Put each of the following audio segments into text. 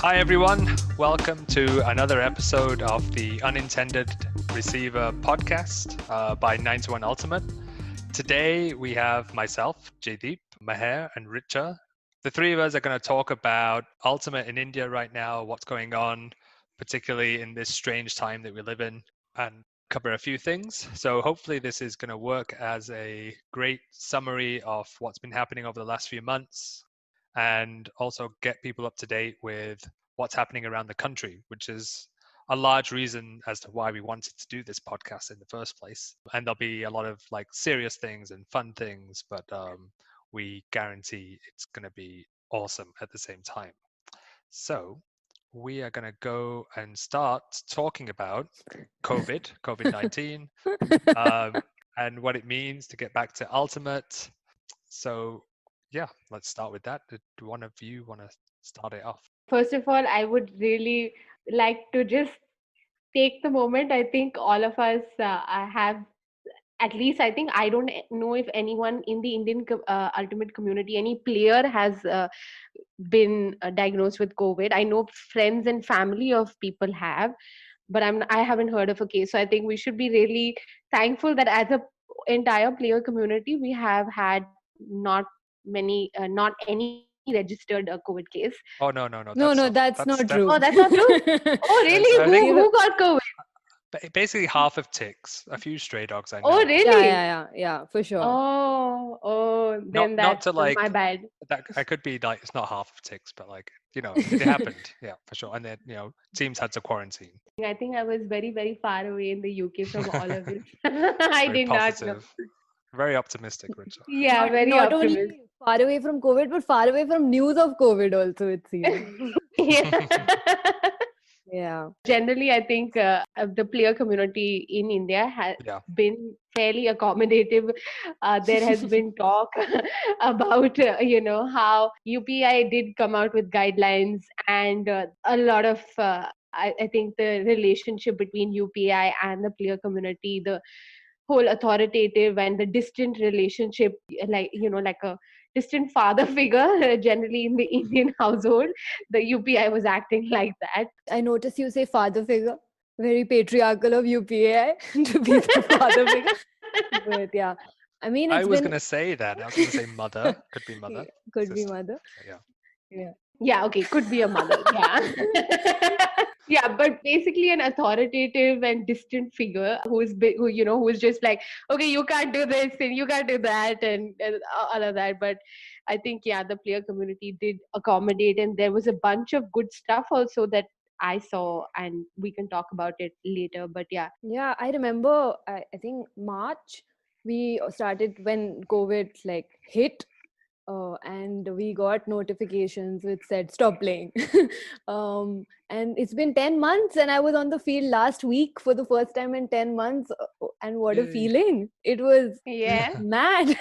Hi everyone, welcome to another episode of the Unintended Receiver podcast by 91 Ultimate. Today we have myself, Jaydeep, Maher and Richa. The three of us are going to talk about Ultimate in India right now, what's going on, particularly in this strange time that we live in, and cover a few things. So hopefully this is going to work as a great summary of what's been happening over the last few months, and also get people up to date with what's happening around the country, which is a large reason as to why we wanted to do this podcast in the first place. And there'll be a lot of like serious things and fun things, but we guarantee it's going to be awesome at the same time. So we are going to go and start talking about COVID-19, and what it means to get back to Ultimate. So yeah, let's start with that. Did one of you want to start it off? First of all, I would really like to just take the moment. I think all of us have, at least I think, I don't know if anyone in the Indian ultimate community, any player has been diagnosed with COVID. I know friends and family of people have, but I haven't heard of a case. So I think we should be really thankful that as a entire player community, we have had not not any registered COVID case. Oh no, No, that's no, not. that's That's not Oh, true. definitely. that's not true. Oh, That's, really? I Who think Even who got COVID? basically half of ticks. A few stray dogs I Oh, know of. really? yeah, for sure. Oh, Not then not that's to my like bad. that. I could be like it's not half of ticks, but like it happened. Yeah, for sure. And then teams had to quarantine. I think I was very, very far away in the UK from all of this. I Very did not know. positive. Very optimistic, Richard. Yeah, Not very not optimistic. only far away from COVID, but far away from news of COVID also, it seems. Yeah. Yeah. Generally, I think the player community in India has Yeah. been fairly accommodative. There has been talk about, how UPI did come out with guidelines, and a lot of, I think, the relationship between UPI and the player community, the whole authoritative and the distant relationship, like a distant father figure, generally in the Indian household, the UPI was acting like that. I notice you say father figure. Very patriarchal of UPA to be the father figure. But yeah. I mean, I it's was been gonna say that. I was gonna say mother. Could be mother, could be sister. mother. Yeah. Yeah. Yeah, okay, could be a mother. Yeah. Yeah, but basically an authoritative and distant figure who is just like, okay, you can't do this and you can't do that, and all of that. But I think, yeah, the player community did accommodate, and there was a bunch of good stuff also that I saw, and we can talk about it later. But yeah. Yeah, I remember, I think March, we started when COVID like hit, and we got notifications which said stop playing. And it's been 10 months, and I was on the field last week for the first time in 10 months. And what a Yay. feeling! It was Yeah. mad.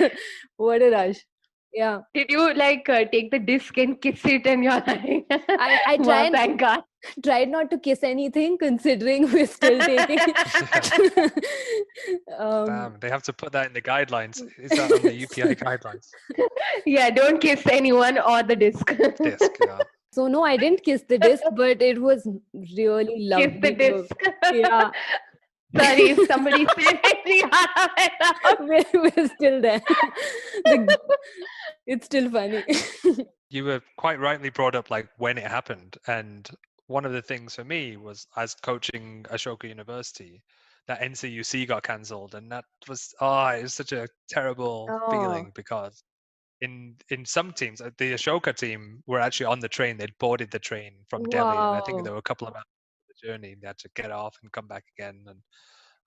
What a rush. Yeah. Did you like take the disc and kiss it and you're like, I wow, thank God. tried not to kiss anything considering we're still taking. um, Damn, they have to put that in the guidelines. Is that on the UPI guidelines? Yeah, don't kiss anyone or the disc. Disc, yeah. So no, I didn't kiss the disc, but it was really Kiss the lovely to. disc. Yeah, Sorry if somebody said anything out. we're still there. The, it's still funny. You were quite rightly brought up like when it happened, and one of the things for me was as coaching Ashoka University, that NCUC got cancelled, and that was it was such a terrible Oh, feeling because in some teams, the Ashoka team were actually on the train. They'd boarded the train from Delhi, and I think there wow. were a couple of hours of the journey. They had to get off and come back again. And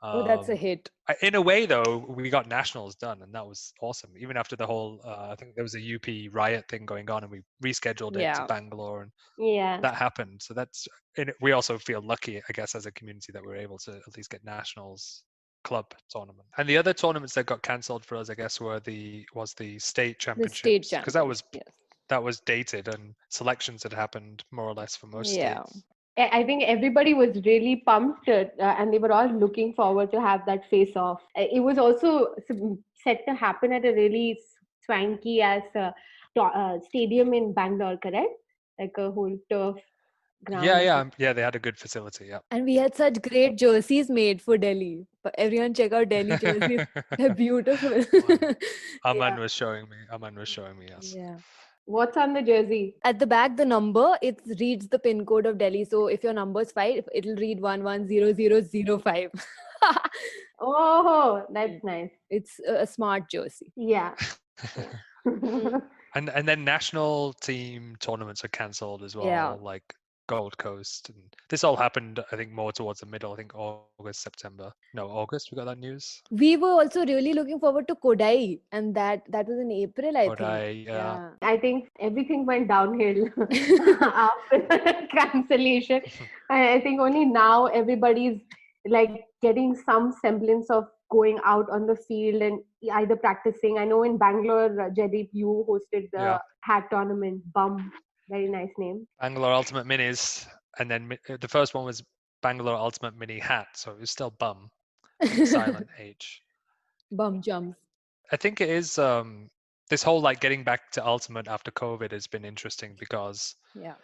Oh, that's a hit. in a way, though, we got nationals done, and that was awesome. Even after the whole, I think there was a UP riot thing going on, and we rescheduled it to Yeah. Bangalore, and Yeah. that happened. So we also feel lucky, I guess, as a community that we were able to at least get nationals club tournament. And the other tournaments that got cancelled for us, I guess, was the state The state championships, because championships. Yes. that was dated and selections had happened more or less for most Yeah. states. I think everybody was really pumped, and they were all looking forward to have that face off. It was also set to happen at a really swanky as stadium in Bangalore, correct? Like a whole turf. ground. Yeah. They had a good facility. Yeah. And we had such great jerseys made for Delhi. But everyone check out Delhi jerseys. They're beautiful. Aman Yeah. was showing me. Aman was showing me. Yes. Yeah. What's on the jersey? At the back, the number, it reads the pin code of Delhi. So if your number is 5, it'll read 110005. Oh, that's nice. It's a smart jersey. Yeah. And then national team tournaments are cancelled as well, Yeah. like Gold Coast, and this all happened, I think, more towards the middle. I think August, September. No, August. We got that news. We were also really looking forward to Kodai, and that was in April, I think. Kodai, Yeah. I think everything went downhill after the cancellation. I think only now everybody's like getting some semblance of going out on the field and either practicing. I know in Bangalore, Jaideep, you hosted the Yeah. hat tournament. Bum, very nice name. Bangalore Ultimate Minis, and then the first one was Bangalore Ultimate Mini Hat, so it was still bum, like silent H. Bum jumps. I think it is this whole like getting back to Ultimate after COVID has been interesting because Yeah.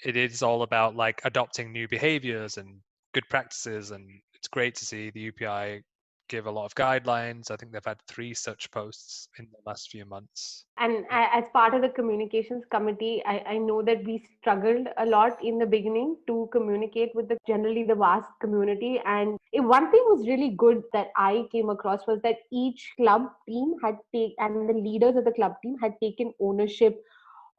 it is all about like adopting new behaviors and good practices, and it's great to see the UPI give a lot of guidelines. I think they've had 3 such posts in the last few months. And as part of the communications committee, I know that we struggled a lot in the beginning to communicate with the generally the vast community. And one thing was really good that I came across was that each club team had taken, and the leaders of the club team had taken ownership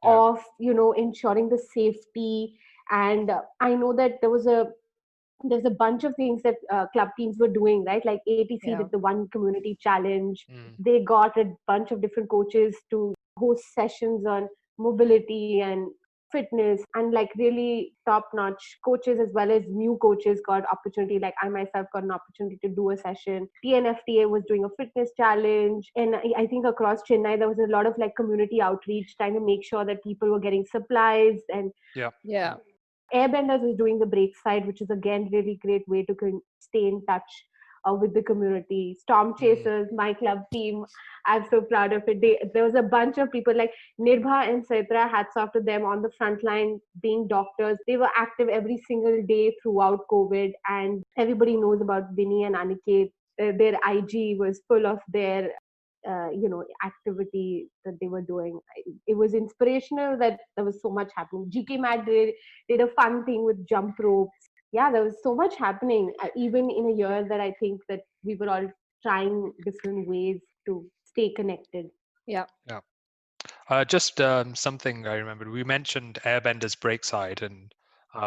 Yeah. of ensuring the safety. And I know that there's a bunch of things that club teams were doing, right? Like ATC Yeah. did the one community challenge. Mm. They got a bunch of different coaches to host sessions on mobility and fitness, and like really top notch coaches as well as new coaches got opportunity. Like I myself got an opportunity to do a session. TNFTA was doing a fitness challenge, and I think across Chennai there was a lot of like community outreach trying to make sure that people were getting supplies. And Yeah. Yeah. Airbenders is doing the break side, which is again really great way to stay in touch with the community. Storm Chasers, my club team, I'm so proud of it. There was a bunch of people like Nirbha and Saitra, hats off to them on the front line being doctors. They were active every single day throughout COVID, and everybody knows about Vinny and Aniket. Their IG was full of their activity that they were doing. It was inspirational that there was so much happening. GK Matt did a fun thing with jump ropes. Yeah, there was so much happening, even in a year that I think that we were all trying different ways to stay connected. Yeah. Just something I remembered. We mentioned Airbenders Breakside, and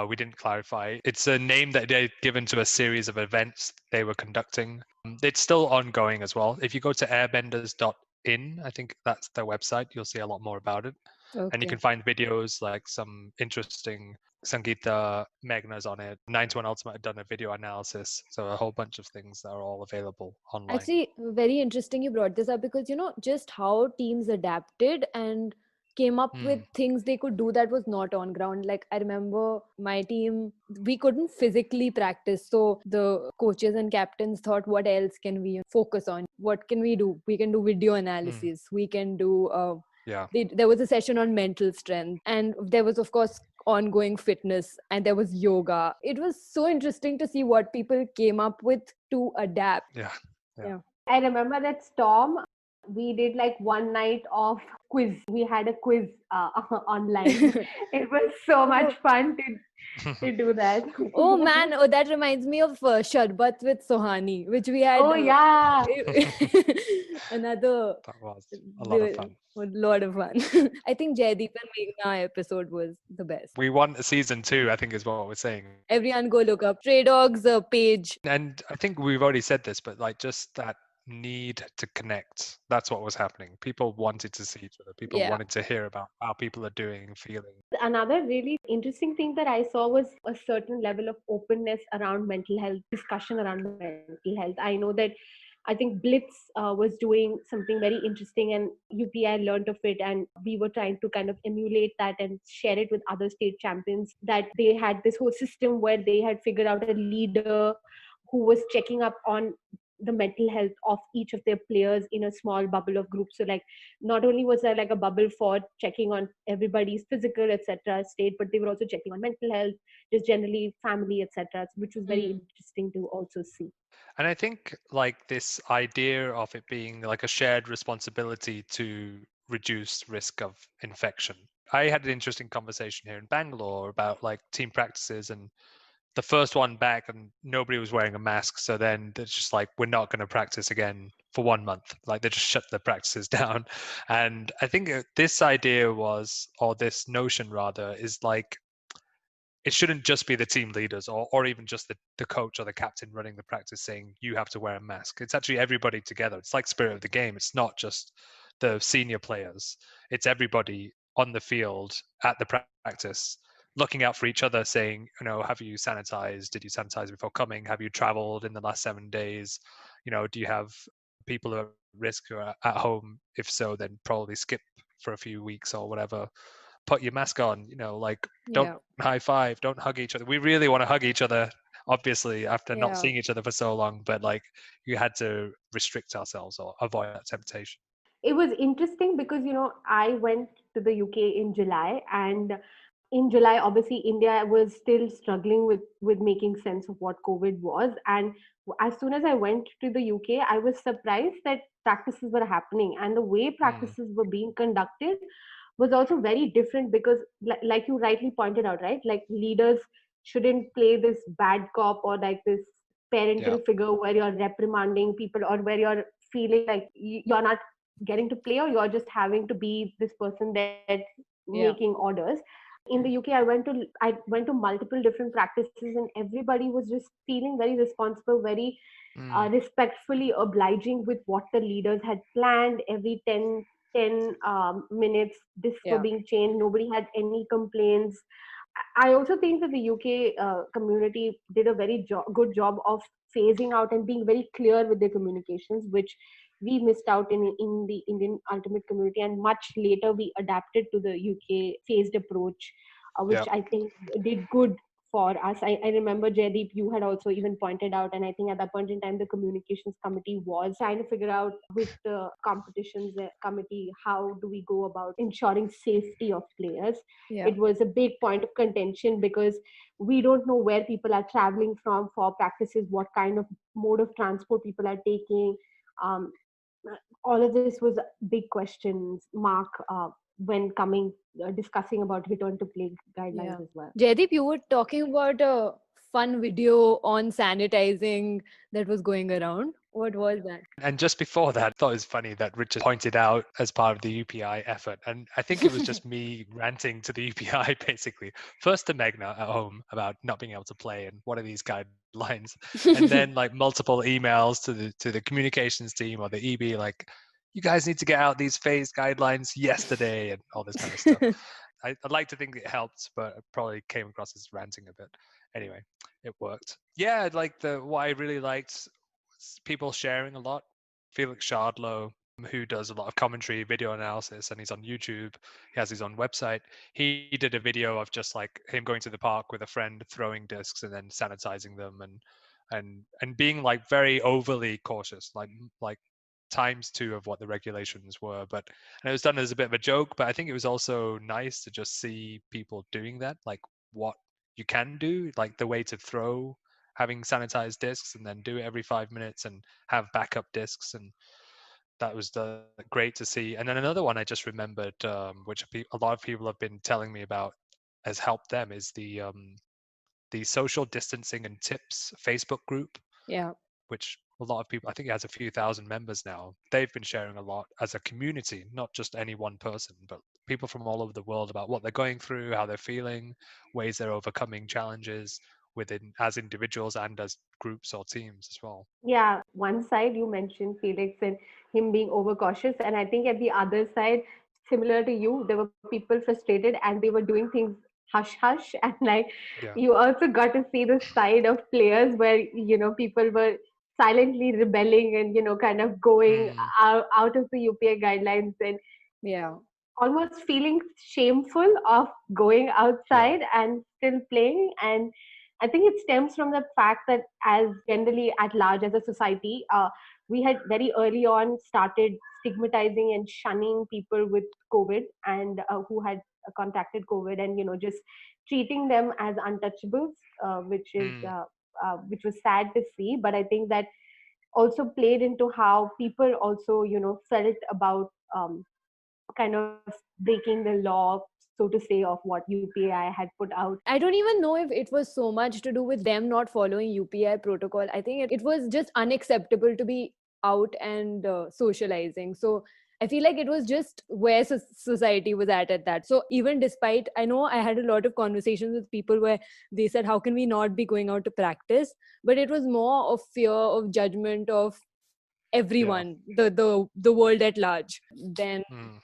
we didn't clarify. It's a name that they'd given to a series of events they were conducting. It's still ongoing as well. If you go to airbenders.in, I think that's their website, you'll see a lot more about it. And you Okay. can find videos, like some interesting Sangeeta Meghna's on it. 9 to 1 Ultimate had done a video analysis. So a whole bunch of things that are all available online. Actually, very interesting you brought this up, because just how teams adapted and came up with things they could do that was not on ground. Like I remember my team, we couldn't physically practice, so the coaches and captains thought, what else can we focus on? What can we do? We can do video analysis, we can do Yeah. there was a session on mental strength, and there was of course ongoing fitness, and there was yoga. It was so interesting to see what people came up with to adapt. Yeah. I remember that Storm, we did like one night of quiz. We had a quiz online. It was so much fun to do that. Oh man, that reminds me of Sharbat with Sohani, which we had. Oh yeah. Another That was a lot of fun. a lot of fun. I think Jaideep and Meghna episode was the best. We want a season 2, I think, is what we're saying. Everyone go look up Stray Dogs page. And I think we've already said this, but like just that need to connect. That's what was happening. People wanted to see each other. People Yeah. wanted to hear about how people are doing and feeling. Another really interesting thing that I saw was a certain level of openness around mental health, discussion around mental health. I know that I think Blitz was doing something very interesting, and UPI learned of it, and we were trying to kind of emulate that and share it with other state champions. That they had this whole system where they had figured out a leader who was checking up on the mental health of each of their players in a small bubble of groups. So like not only was there like a bubble for checking on everybody's physical etc state, but they were also checking on mental health, just generally family etc, which was very Mm. interesting to also see. And I think like this idea of it being like a shared responsibility to reduce risk of infection. I had an interesting conversation here in Bangalore about like team practices, and the first one back and nobody was wearing a mask. So then it's just like, we're not going to practice again for 1 month. Like they just shut the practices down. And I think this idea was, or this notion rather, is like, it shouldn't just be the team leaders or even just the coach or the captain running the practice saying you have to wear a mask. It's actually everybody together. It's like spirit of the game. It's not just the senior players. It's everybody on the field at the practice looking out for each other, saying, have you sanitized? Did you sanitize before coming? Have you traveled in the last 7 days? Do you have people who are at risk who are at home? If so, then probably skip for a few weeks or whatever. Put your mask on, like don't Yeah. high five, don't hug each other. We really want to hug each other, obviously, after not Yeah. seeing each other for so long, but like you had to restrict ourselves or avoid that temptation. It was interesting because I went to the UK in July, and in July obviously India was still struggling with making sense of what COVID was. And as soon as I went to the UK, I was surprised that practices were happening and the way Mm, practices were being conducted was also very different. Because like you rightly pointed out, right, like leaders shouldn't play this bad cop or like this yeah, parental figure where you're reprimanding people or where you're feeling like you're not getting to play, or you're just having to be this person that's Yeah. making orders. In the UK, I went to multiple different practices, and everybody was just feeling very responsible, very mm, respectfully obliging with what the leaders had planned. Every 10 minutes discs were Yeah. being changed, nobody had any complaints. I also think that the UK community did a very good job of phasing out and being very clear with their communications, which we missed out in the Indian ultimate community. And much later, we adapted to the UK phased approach, yeah, which I think did good for us. I remember, Jaideep, you had also even pointed out, and I think at that point in time, the communications committee was trying to figure out with the competitions committee, how do we go about ensuring safety of players. Yeah. It was a big point of contention because we don't know where people are traveling from for practices, what kind of mode of transport people are taking. Um, all of this was big questions mark when coming discussing about return to play guidelines Yeah. as well. Jaideep, you were talking about a fun video on sanitizing that was going around. What was that? and just before that, I thought it was funny that Richard pointed out as part of the UPI effort, and I think it was just me ranting to the UPI basically, first to Megna at home about not being able to play and what are these guidelines, and then like multiple emails to the communications team or the EB, like, you guys need to get out these phased guidelines yesterday and all this kind of stuff. I'd like to think it helped, but it probably came across as ranting a bit. Anyway, it worked. Yeah, like what I really liked was people sharing a lot. Felix Shardlow, who does a lot of commentary, video analysis, and he's on YouTube. He has his own website. He did a video of just like him going to the park with a friend, throwing discs and then sanitizing them, and being like very overly cautious, like times two of what the regulations were. But and it was done as a bit of a joke, but I think it was also nice to just see people doing that, like what you can do, like the way to throw, having sanitized discs and then do it every 5 minutes and have backup discs. And that was great to see. And then another one I just remembered, which a lot of people have been telling me about, has helped them, is the social distancing and tips Facebook group, Yeah. which a lot of people, I think it has a few thousand members now. They've been sharing a lot as a community, not just any one person, but people from all over the world about what they're going through, how they're feeling, ways they're overcoming challenges within as individuals and as groups or teams as well. Yeah, one side you mentioned Felix and him being overcautious, and I think at the other side, similar to you, there were people frustrated and they were doing things hush hush, and like Yeah. you also got to see the side of players where people were silently rebelling and kind of going Mm, out of the UPA guidelines and Yeah. almost feeling shameful of going yeah. outside and still playing. And I think it stems from the fact that, as generally at large as a society, we had very early on started stigmatizing and shunning people with COVID and who had contacted COVID, and just treating them as untouchables, Mm, which was sad to see. But I think that also played into how people also felt about kind of breaking the law, so to say, of what UPI had put out. I don't even know if it was so much to do with them not following UPI protocol. I think it was just unacceptable to be out and socializing. So I feel like it was just where society was at that. So even despite, I know I had a lot of conversations with people where they said, how can we not be going out to practice? But it was more of fear of judgment of yeah. everyone, the world at large, than Mm.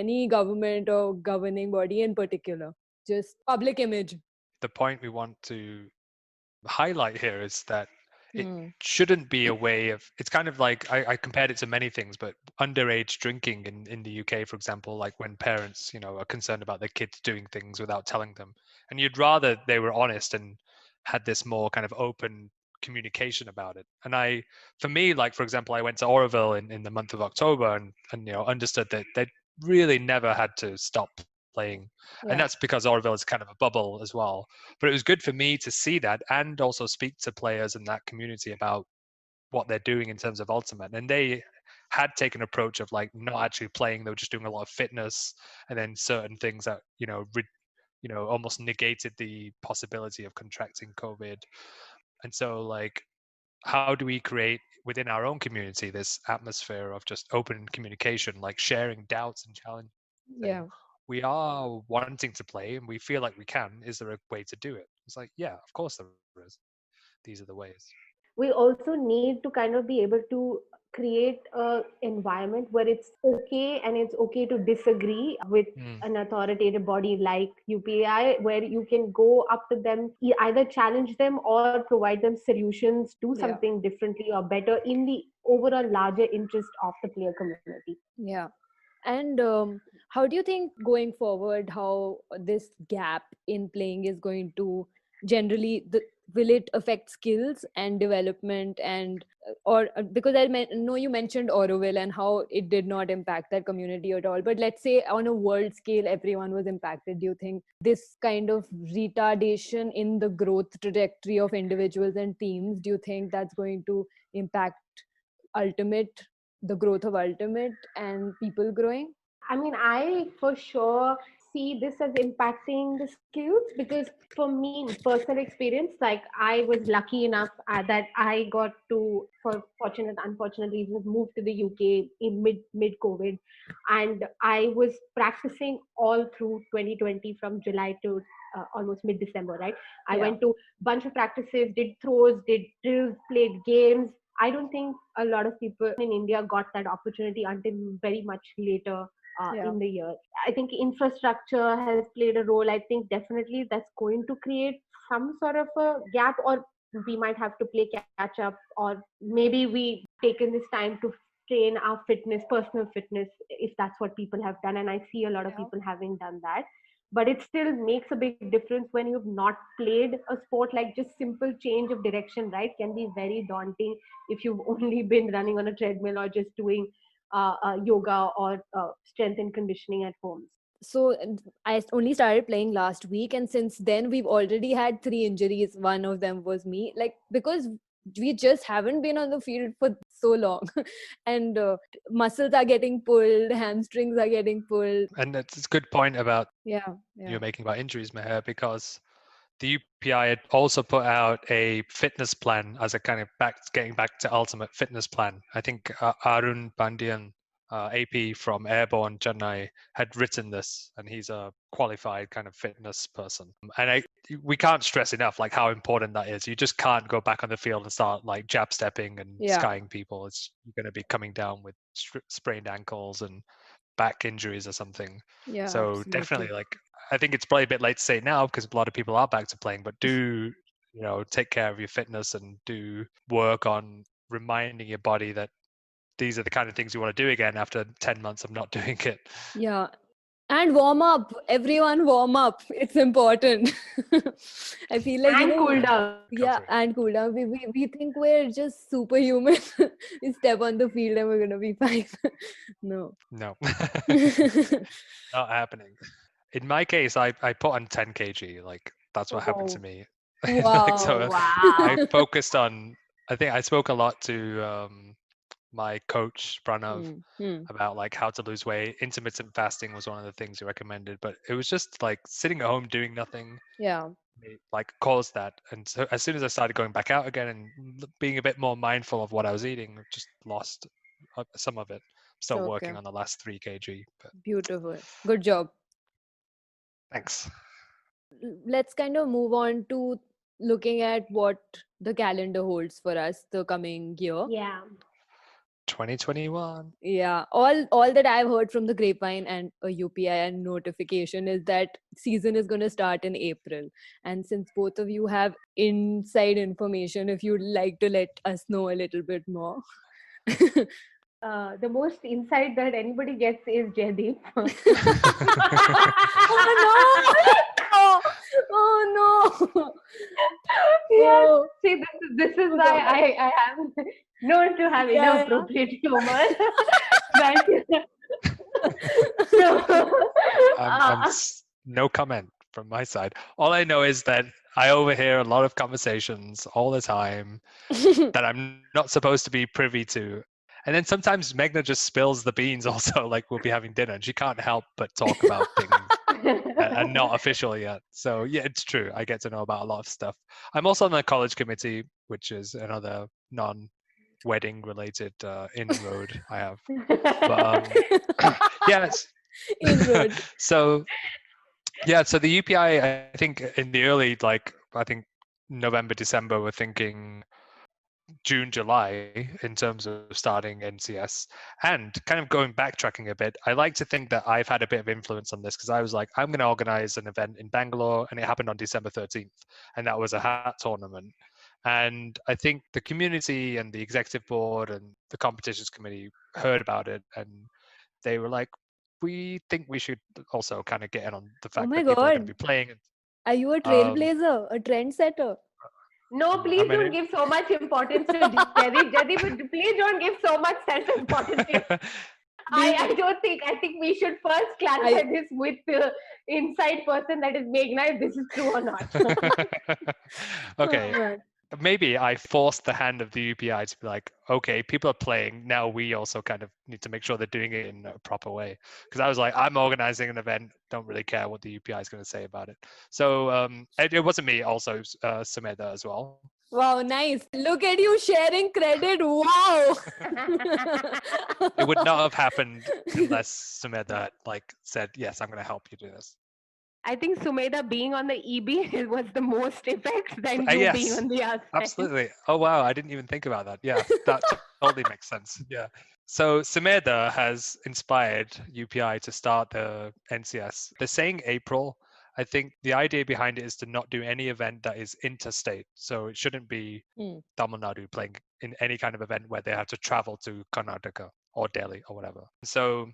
any government or governing body in particular. Just public image. The point we want to highlight here is that it Hmm. shouldn't be a way of, it's kind of like I compared it to many things, but underage drinking in the UK, for example, like when parents are concerned about their kids doing things without telling them, and you'd rather they were honest and had this more kind of open communication about it. And for me, like for example, I went to Oroville in the month of October, and understood that they really never had to stop playing, and Yeah. that's because Oroville is kind of a bubble as well. But it was good for me to see that and also speak to players in that community about what they're doing in terms of ultimate. And they had taken an approach of like not actually playing; they were just doing a lot of fitness, and then certain things that almost negated the possibility of contracting COVID. And so, like, how do we create within our own community this atmosphere of just open communication, like sharing doubts and challenges, saying Yeah. we are wanting to play and we feel like we can. Is there a way to do it? It's like, yeah, of course there is. These are the ways. We also need to kind of be able to create a environment where it's okay, and it's okay to disagree with Mm, an authoritative body like UPI, where you can go up to them, either challenge them or provide them solutions, do Yeah. something differently or better in the overall larger interest of the player community. Yeah. And how do you think going forward, how this gap in playing is going to generally, will it affect skills and development, and or because know you mentioned Oroville and how it did not impact that community at all. But let's say on a world scale, everyone was impacted. Do you think this kind of retardation in the growth trajectory of individuals and teams, do you think that's going to impact ultimate the growth of ultimate and people growing? I mean, I for sure see this as impacting the skills, because for me, personal experience, like I was lucky enough that I got to, for fortunate, unfortunate reasons, move to the UK in mid COVID, and I was practicing all through 2020 from July to almost mid December. Right, I Yeah. went to bunch of practices, did throws, did drills, played games. I don't think a lot of people in India got that opportunity until very much later Yeah. in the year. I think infrastructure has played a role. I think definitely that's going to create some sort of a gap, or we might have to play catch up, or maybe we taken this time to train our fitness, personal fitness, if that's what people have done. And I see a lot of Yeah. people having done that. But it still makes a big difference when you've not played a sport. Like just simple change of direction, right, can be very daunting if you've only been running on a treadmill or just doing yoga or strength and conditioning at home. So I only started playing last week, and since then we've already had 3 injuries. One of them was me, like because we just haven't been on the field for so long, and muscles are getting pulled, hamstrings are getting pulled. and it's a good point about Yeah. you're Yeah. making about injuries, Meher, because the UPI had also put out a fitness plan as a kind of getting back to ultimate fitness plan. I think Arun Pandian, AP from Airborne Chennai, had written this, and he's a qualified kind of fitness person. And we can't stress enough like how important that is. You just can't go back on the field and start like jab stepping and Yeah. skying people. You're going to be coming down with sprained ankles and back injuries or something. Yeah. So definitely, Absolutely. like, I think it's probably a bit late to say now because a lot of people are back to playing, but do take care of your fitness and do work on reminding your body that these are the kind of things you want to do again after 10 months of not doing it. Yeah. And warm up. Everyone warm up. It's important. I feel like, And cool down. yeah, Okay. and cool down. We think we're just superhuman. We step on the field and we're going to be fine. No. No, not happening. In my case, I put on 10 kg. Like that's what happened to Whoa. me. Like Wow. so, Wow. I focused on. I think I spoke a lot to my coach Pranav Hmm. Hmm. about like how to lose weight. Intermittent fasting was one of the things he recommended, but it was just like sitting at home doing nothing. Yeah. Like caused that, and so as soon as I started going back out again and being a bit more mindful of what I was eating, I just lost some of it. Still Okay. working on the last 3 kg, but Beautiful. Good job. thanks. Let's kind of move on to looking at what the calendar holds for us the coming year. Yeah. 2021. Yeah, all that I've heard from the grapevine and a UPI and notification is that season is going to start in April. And since both of you have inside information, if you'd like to let us know a little bit more. The most insight that anybody gets is Jaideep. Oh no! Oh no! Yes. Oh, See, this is oh why God. I am known to have Yeah, inappropriate humor. But so, uh, No comment from my side. All I know is that I overhear a lot of conversations all the time yeah. that I'm not supposed to be privy to. And then sometimes Megna just spills the beans also, like we'll be having dinner and she can't help but talk about things that are not official yet. So yeah, it's true. I get to know about a lot of stuff. I'm also on the college committee, which is another non-wedding related inroad I have. But yeah, Inroad. so yeah, so the UPI, I think in the early, like, I think November, December, we're thinking June, July in terms of starting NCS. And kind of going backtracking a bit, I like to think that I've had a bit of influence on this because I was like, I'm going to organize an event in Bangalore, and it happened on December 13th, and that was a hat tournament. And I think the community and the executive board and the competitions committee heard about it, and they were like, we think we should also kind of get in on the Oh fact my that people are going to God. be playing. Are you a Um, trailblazer? A trendsetter? no, how please don't many? give so much importance to Jaideep. Jaideep, please don't give so much self-importance to. I Being don't think. I think we should first clarify I this with the inside person that is Meghna if this is true or not. oh Okay, man. maybe I forced the hand of the UPI to be like, okay, people are playing. Now we also kind of need to make sure they're doing it in a proper way. Because I was like, I'm organizing an event, don't really care what the UPI is going to say about it. So it wasn't me, also Sumedha as well. Wow, nice. Look at you sharing credit. Wow. It would not have happened unless Sumedha had like said, yes, I'm going to help you do this. I think Sumedha being on the EB was the most effect than you being Yes, on the outside. absolutely. Oh wow, I didn't even think about that. Yeah, that totally makes sense. Yeah. So Sumedha has inspired UPI to start the NCS. They're saying April. I think the idea behind it is to not do any event that is interstate. So it shouldn't be Hmm. Tamil Nadu playing in any kind of event where they have to travel to Karnataka or Delhi or whatever. So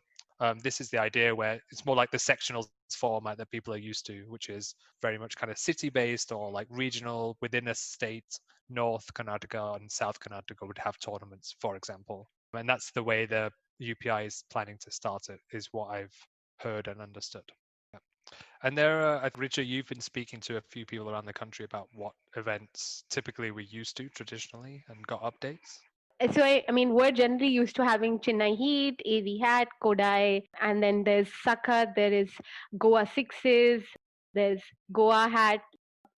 this is the idea where it's more like the sectional format that people are used to, which is very much kind of city based or like regional within a state. North Karnataka and South Karnataka would have tournaments, for example. And that's the way the UPI is planning to start it, is what I've heard and understood. Yeah. And Richa, you've been speaking to a few people around the country about what events typically we used to traditionally and got updates. So I mean, we're generally used to having Chennai Heat, AV Hat, Kodai, and then there's Sakat, there is Goa Sixes, there's Goa Hat.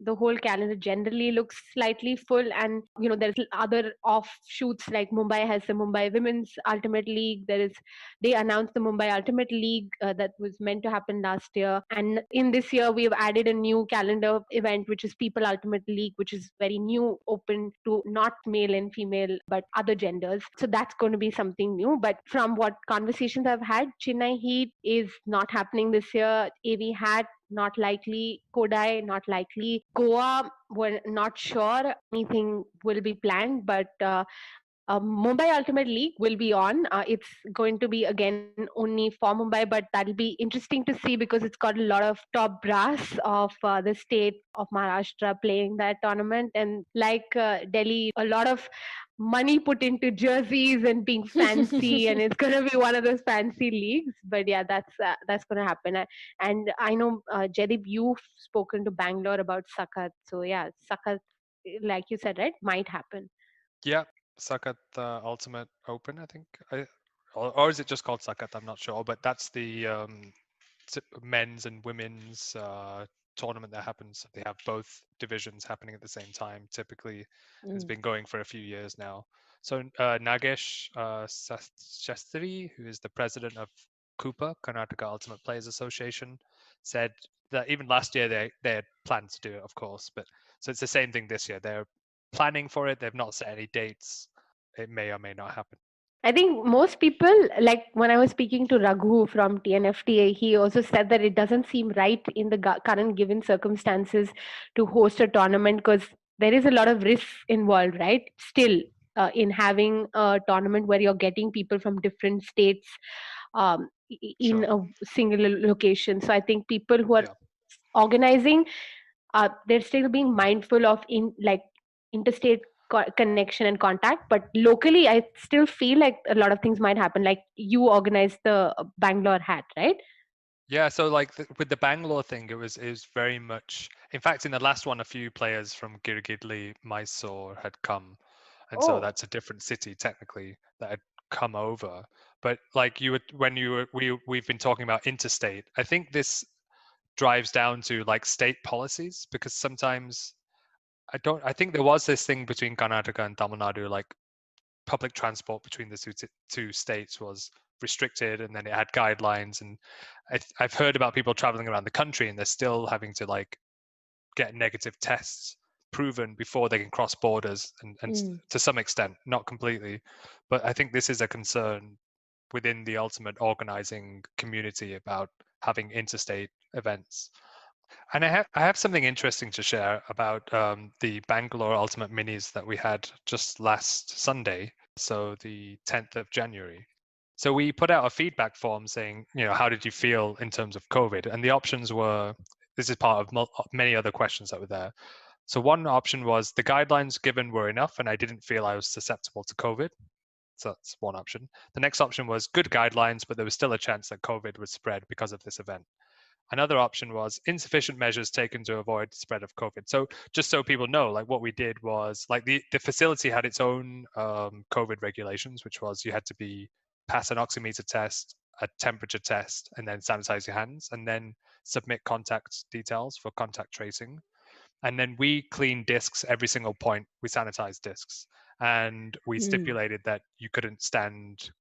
The whole calendar generally looks slightly full, and there's other offshoots like Mumbai has the Mumbai Women's Ultimate League. They announced the Mumbai Ultimate League that was meant to happen last year, and in this year we've added a new calendar event which is People Ultimate League, which is very new, open to not male and female but other genders. So that's going to be something new. But from what conversations I've had, Chennai Heat is not happening this year. AV Hat not likely. Kodai, not likely. Goa, we're not sure anything will be planned, but Mumbai Ultimate League will be on. It's going to be again only for Mumbai, but that'll be interesting to see because it's got a lot of top brass of the state of Maharashtra playing that tournament. And like Delhi, a lot of money put into jerseys and being fancy, and it's going to be one of those fancy leagues. But yeah, that's going to happen. And I know, Jadip, you've spoken to Bangalore about Sakat. So yeah, Sakat, like you said, right, might happen. Yeah, Sakat Ultimate Open, I think. Or is it just called Sakat? I'm not sure, but that's the men's and women's tournament that happens. They have both divisions happening at the same time. Typically, it's been going for a few years now. So Nagesh Shastri, who is the president of KUPA, Karnataka Ultimate Players Association, said that even last year they had planned to do it, of course. But so it's the same thing this year. They're planning for it. They've not set any dates. It may or may not happen. I think most people, like when I was speaking to Raghu from TNFTA, he also said that it doesn't seem right in the current given circumstances to host a tournament because there is a lot of risk involved, right? Still, in having a tournament where you're getting people from different states in Sure. a single location. So I think people who are Yeah. organizing, they're still being mindful of in like interstate connection and contact, but locally I still feel like a lot of things might happen, like you organized the Bangalore hat, right? Yeah, so like with the Bangalore thing, it was very much. In fact, in the last one, a few players from Girgidli, Mysore had come, and so Oh, that's a different city technically that had come over. But like you would, when you were, we've been talking about interstate. I think this drives down to like state policies because sometimes I don't. I think there was this thing between Karnataka and Tamil Nadu, like public transport between the two states was restricted, and then it had guidelines. And I've heard about people traveling around the country, and they're still having to like get negative tests proven before they can cross borders, and to some extent, not completely, but I think this is a concern within the ultimate organizing community about having interstate events. And I have something interesting to share about the Bangalore Ultimate Minis that we had just last Sunday, so the 10th of January. So we put out a feedback form saying, how did you feel in terms of COVID? And the options were, this is part of many other questions that were there. So one option was the guidelines given were enough and I didn't feel I was susceptible to COVID. So that's one option. The next option was good guidelines, but there was still a chance that COVID would spread because of this event. Another option was insufficient measures taken to avoid the spread of COVID. So just so people know, like what we did was like the facility had its own COVID regulations, which was you had to pass an oximeter test, a temperature test, and then sanitize your hands, and then submit contact details for contact tracing. And then we clean discs every single point. We sanitize discs, and we stipulated that you couldn't stand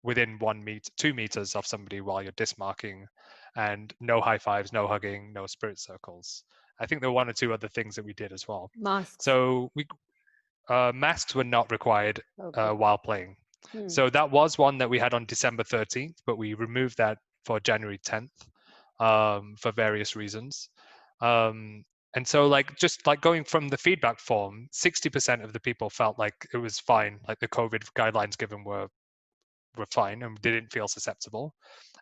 within 1 meter, 2 meters of somebody while you're disc marking, and no high fives, no hugging, no spirit circles. I think there were one or two other things that we did as well. Masks. So masks were not required Okay. while playing. So that was one that we had on December 13th, but we removed that for January 10th for various reasons. And so just like going from the feedback form, 60% of the people felt like it was fine, like the COVID guidelines given were fine and didn't feel susceptible.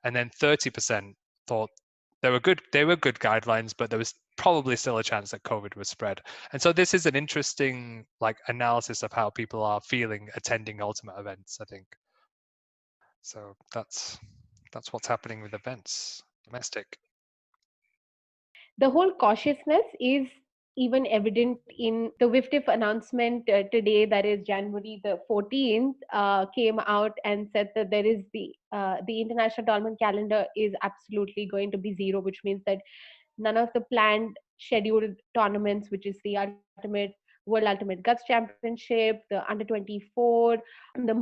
And then 30% thought they were good guidelines, but there was probably still a chance that COVID would spread. And so this is an interesting like analysis of how people are feeling attending ultimate events, I think. So that's what's happening with events domestic. the whole cautiousness is even evident in the WIFTIF announcement today, that is January the 14th, came out and said that there is the international tournament calendar is absolutely going to be zero, which means that none of the planned scheduled tournaments, which is the World Ultimate Guts Championship, the Under 24, the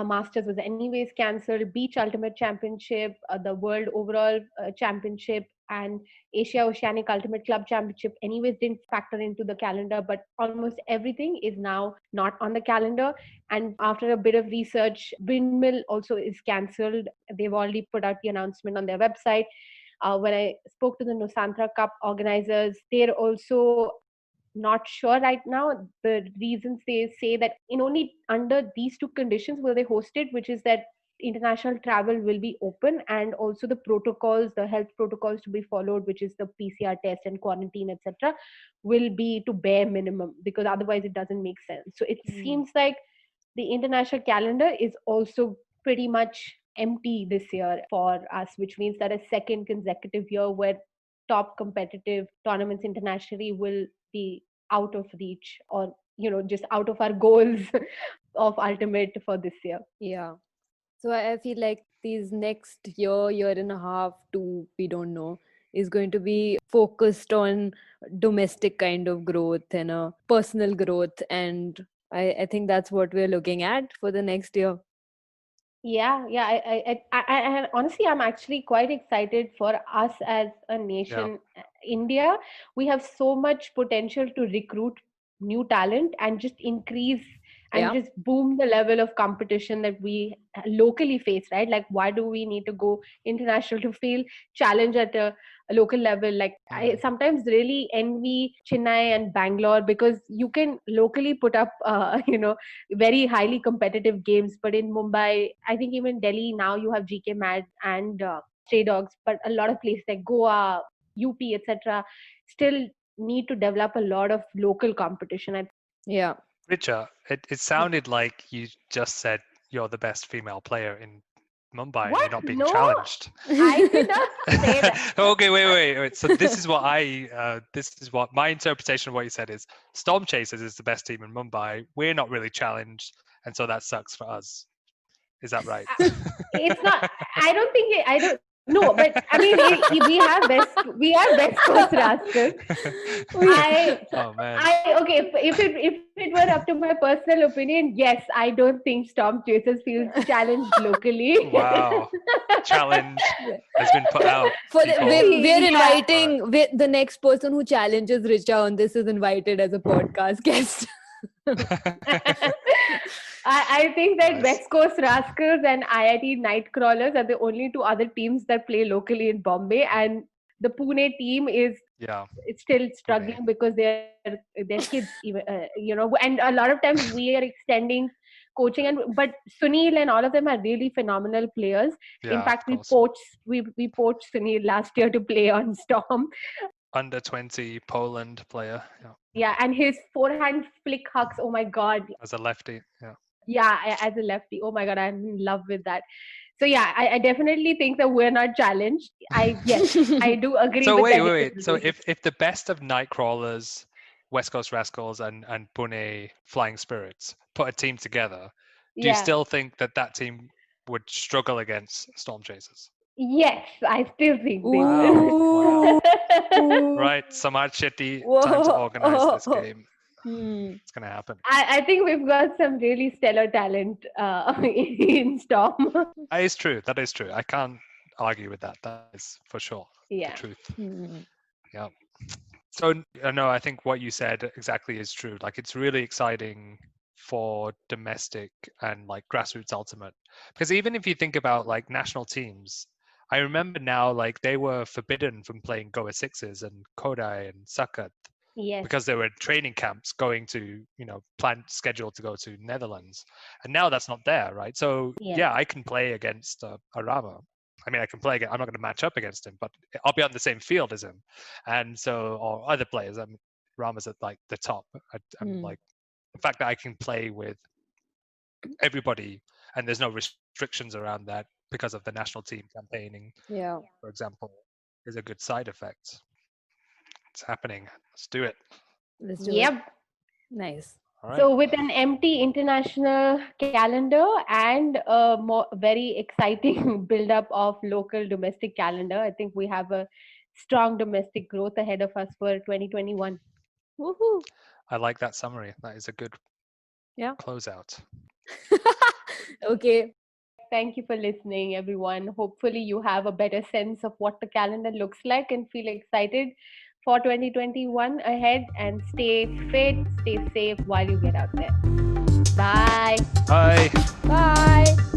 Masters was anyways cancelled, Beach Ultimate Championship, the World Overall Championship, and Asia Oceanic Ultimate Club Championship anyways didn't factor into the calendar, but almost everything is now not on the calendar. And after a bit of research, Windmill also is cancelled. They've already put out the announcement on their website. When I spoke to the Nusantra Cup organizers, they're also not sure right now. The reasons they say that in only under these two conditions will they host it, which is that international travel will be open, and also the protocols, the health protocols to be followed, which is the PCR test and quarantine, etc., will be to bare minimum, because otherwise it doesn't make sense. So it seems like the international calendar is also pretty much empty this year for us, which means that a second consecutive year where top competitive tournaments internationally will be out of reach, or just out of our goals of ultimate for this year. Yeah. So I feel like these next year and a half, two, we don't know, is going to be focused on domestic kind of growth and personal growth. And I think that's what we're looking at for the next year. Yeah. And honestly, I'm actually quite excited for us as a Yeah. nation. India, we have so much potential to recruit new talent and just increase and Yeah. just boom the level of competition that we locally face, right? Like, why do we need to go international to feel challenge at a local level? Like, I sometimes really envy Chennai and Bangalore, because you can locally put up, very highly competitive games. But in Mumbai, I think even Delhi, now you have GK Mad and Stray Dogs, but a lot of places like Goa, UP, etc., still need to develop a lot of local competition. Yeah. Richa, it sounded like you just said you're the best female player in Mumbai and What? you're not being No, challenged. I did not say that. Okay, wait. So this is what my interpretation of what you said is: Storm Chasers is the best team in Mumbai. We're not really challenged, and so that sucks for us. Is that right? It's not. I don't think. I don't. No, but I mean, we have West Coast Rascals. Oh man. Okay. If it were up to my personal opinion, yes, I don't think Storm Chasers feels challenged locally. Wow. Challenge has been put out. We're Yeah. inviting the next person who challenges Richa on this is invited as a podcast guest. I think that Nice. West Coast Rascals and IIT Nightcrawlers are the only two other teams that play locally in Bombay, and the Pune team is Yeah. it's still struggling because they're kids, even and a lot of times we are extending coaching, but Sunil and all of them are really phenomenal players. Yeah, In fact, of course. we poached Sunil last year to play on Storm. Under 20 Poland player. Yeah. Yeah, and his forehand flick hucks, oh my god. As a lefty. Yeah. Yeah, as a lefty, oh my god, I'm in love with that. So yeah, I definitely think that we're not challenged. Yes, I do agree So with wait, that. wait. So if the best of Nightcrawlers, West Coast Rascals, and Pune Flying Spirits put a team together, do you Yeah. still think that team would struggle against Storm Chasers? Yes, I still think they Wow. will. Right, Samaj Shetty, time to organize this game. It's gonna happen. I think we've got some really stellar talent in Storm. That is true. I can't argue with that. That is for sure Yeah. the truth. Yeah. So no, I think what you said exactly is true. Like, it's really exciting for domestic and like grassroots ultimate, because even if you think about like national teams, I remember now, like, they were forbidden from playing Goa Sixes and Kodai and Sukkot Yes. because they were in training camps going to, planned scheduled to go to Netherlands, and now that's not there, right? So yeah, I can play against Arama. I mean, I can play against, I'm not going to match up against him, but I'll be on the same field as him, and so, or other players. I mean, Rama's at like the top. I'm like, the fact that I can play with everybody and there's no restrictions around that because of the national team campaigning, for example, is a good side effect. It's happening. Let's do it. Let's do Yep. it. Nice. All right. So with an empty international calendar and a very exciting build-up of local domestic calendar, I think we have a strong domestic growth ahead of us for 2021. Woohoo! I like that summary. That is a good closeout. Okay. Thank you for listening, everyone. Hopefully you have a better sense of what the calendar looks like and feel excited for 2021 ahead, and stay fit, stay safe while you get out there. Bye. Bye. Bye.